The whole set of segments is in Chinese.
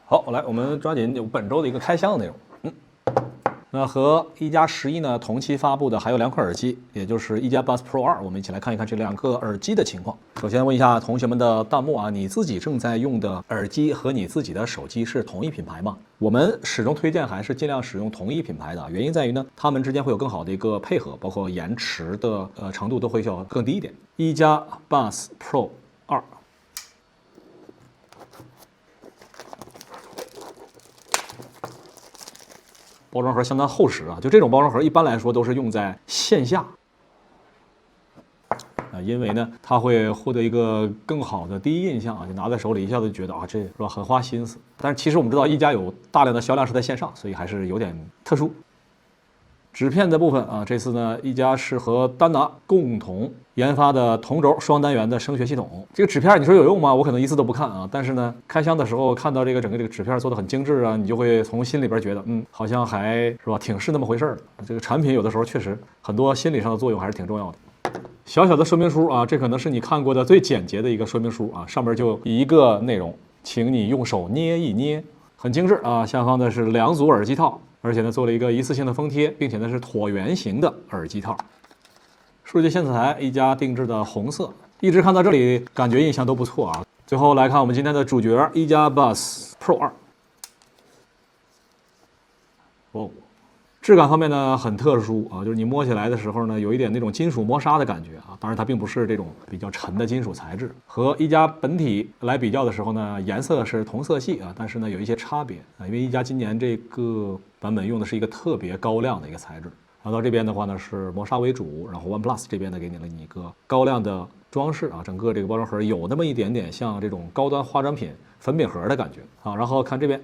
好，来，我们抓紧有本周的一个开箱的内容。那和一加11呢同期发布的还有2款耳机，也就是一加 Buds Pro 2，我们一起来看一看这2个耳机的情况。首先问一下同学们的弹幕啊，你自己正在用的耳机和你自己的手机是同一品牌吗？我们始终推荐还是尽量使用同一品牌的，原因在于呢，它们之间会有更好的一个配合，包括延迟的程度都会要更低一点。一加 Buds Pro 2。包装盒相当厚实啊，就这种包装盒一般来说都是用在线下因为呢它会获得一个更好的第一印象啊，就拿在手里一下子就觉得啊这是吧很花心思。但是其实我们知道一加有大量的销量是在线上，所以还是有点特殊。纸片的部分啊，这次呢一加是和丹拿共同研发的同轴双单元的声学系统。这个纸片你说有用吗？我可能一次都不看啊，但是呢开箱的时候看到这个整个这个纸片做的很精致啊，你就会从心里边觉得好像还是吧挺是那么回事儿的。这个产品有的时候确实很多心理上的作用还是挺重要的。小小的说明书啊，这可能是你看过的最简洁的一个说明书啊，上面就一个内容，请你用手捏一捏，很精致啊。下方的是2组耳机套。而且呢，做了一个一次性的封贴，并且呢是椭圆形的耳机套。数据线材一加定制的红色，一直看到这里，感觉印象都不错啊。最后来看我们今天的主角一加 Buds Pro 2。哦，质感方面呢很特殊啊，就是你摸起来的时候呢，有一点那种金属磨砂的感觉啊。当然它并不是这种比较沉的金属材质，和一加本体来比较的时候呢，颜色是同色系啊，但是呢有一些差别啊，因为一加今年这个版本用的是一个特别高亮的一个材质，然后到这边的话呢是磨砂为主，然后 OnePlus 这边呢给你了一个高亮的装饰啊，整个这个包装盒有那么一点点像这种高端化妆品粉饼盒的感觉啊。然后看这边，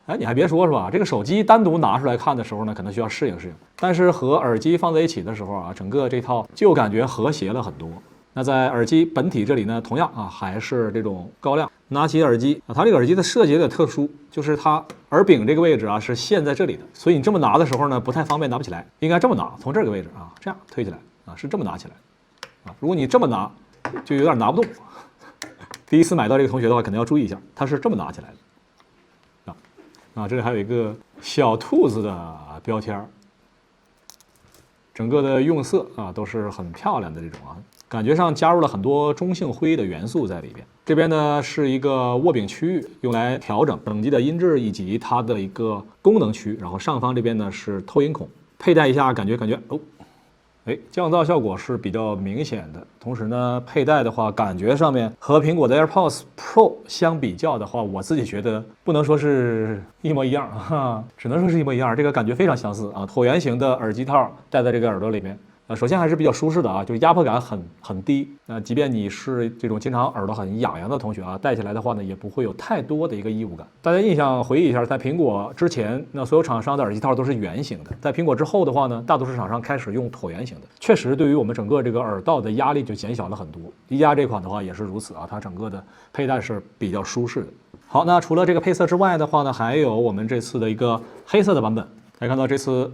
哎，你还别说是吧？这个手机单独拿出来看的时候呢，可能需要适应适应，但是和耳机放在一起的时候啊，整个这套就感觉和谐了很多。那在耳机本体这里呢，同样啊还是这种高亮。拿起耳机啊，它这个耳机的设计有点特殊，就是它耳柄这个位置啊是陷在这里的，所以你这么拿的时候呢不太方便，拿不起来。应该这么拿，从这个位置啊这样推起来啊，是这么拿起来啊。如果你这么拿，就有点拿不动。第一次买到这个同学的话，可能要注意一下，它是这么拿起来的啊。这里还有一个小兔子的标签，整个的用色啊都是很漂亮的这种啊。感觉上加入了很多中性灰的元素在里边。这边呢是一个握柄区域，用来调整等级的音质以及它的一个功能区。然后上方这边呢是透音孔，佩戴一下感觉哦，哎，降噪效果是比较明显的。同时呢，佩戴的话感觉上面和苹果的 AirPods Pro 相比较的话，我自己觉得不能说是一模一样哈，只能说是一模一样。这个感觉非常相似啊，椭圆形的耳机套戴在这个耳朵里面。首先还是比较舒适的啊，就是压迫感很低。即便你是这种经常耳朵很痒痒的同学啊，戴起来的话呢，也不会有太多的一个异物感。大家印象回忆一下，在苹果之前，那所有厂商的耳机套都是圆形的，在苹果之后的话呢，大多数厂商开始用椭圆形的，确实对于我们整个这个耳道的压力就减小了很多。一加这款的话也是如此啊，它整个的佩戴是比较舒适的。好，那除了这个配色之外的话呢，还有我们这次的一个黑色的版本。大家看到这次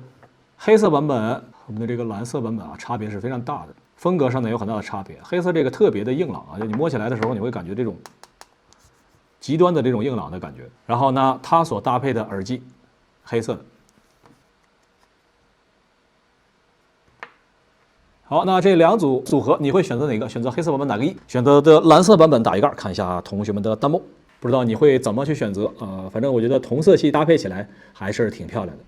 黑色版本。我们的这个蓝色版本啊，差别是非常大的，风格上呢有很大的差别。黑色这个特别的硬朗啊，就你摸起来的时候，你会感觉这种极端的这种硬朗的感觉。然后呢，它所搭配的耳机，黑色的。好，那这2组组合你会选择哪个？选择黑色版本打个1，选择的蓝色版本打一盖。看一下同学们的弹幕，不知道你会怎么去选择反正我觉得同色系搭配起来还是挺漂亮的。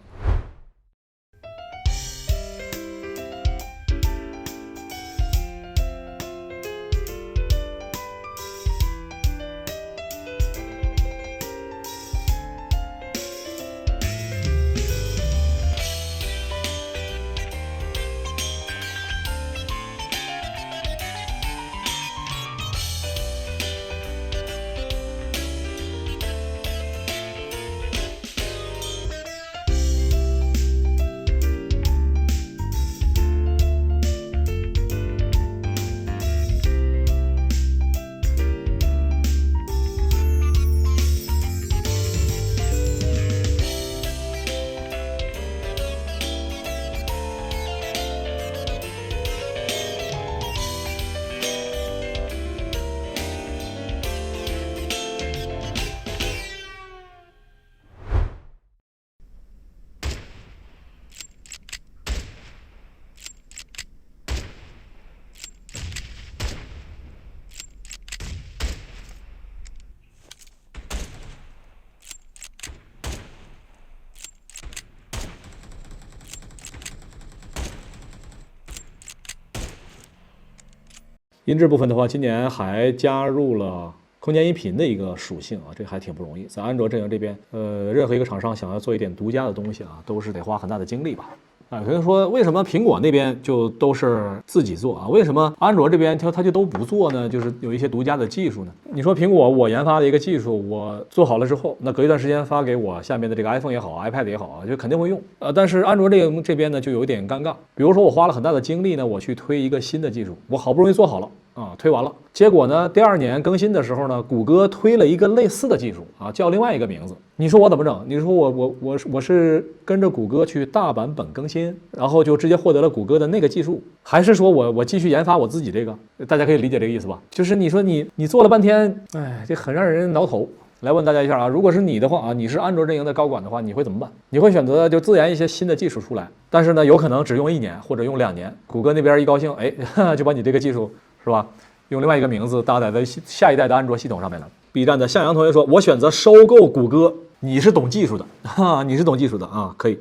音质部分的话，今年还加入了空间音频的一个属性啊，这还挺不容易。在安卓阵营这边，任何一个厂商想要做一点独家的东西啊，都是得花很大的精力吧。有人说，为什么苹果那边就都是自己做啊？为什么安卓这边它就都不做呢？就是有一些独家的技术呢？你说苹果我研发的一个技术，我做好了之后，那隔一段时间发给我下面的这个 iPhone 也好 ，iPad 也好，就肯定会用。但是安卓这边呢，就有一点尴尬。比如说我花了很大的精力呢，我去推一个新的技术，我好不容易做好了。推完了，结果呢，第2年更新的时候呢，谷歌推了一个类似的技术啊，叫另外一个名字。你说我怎么整？你说我是跟着谷歌去大版本更新，然后就直接获得了谷歌的那个技术，还是说我继续研发我自己这个？大家可以理解这个意思吧？就是你说你做了半天，这很让人挠头。来问大家一下啊，如果是你的话啊，你是安卓阵营的高管的话，你会怎么办？你会选择就自研一些新的技术出来，但是呢，有可能只用1年或者用2年，谷歌那边一高兴，就把你这个技术是吧，用另外一个名字搭载在下一代的安卓系统上面了。B 站的向阳同学说，我选择收购谷歌，你是懂技术的，你是懂技术的啊，可以。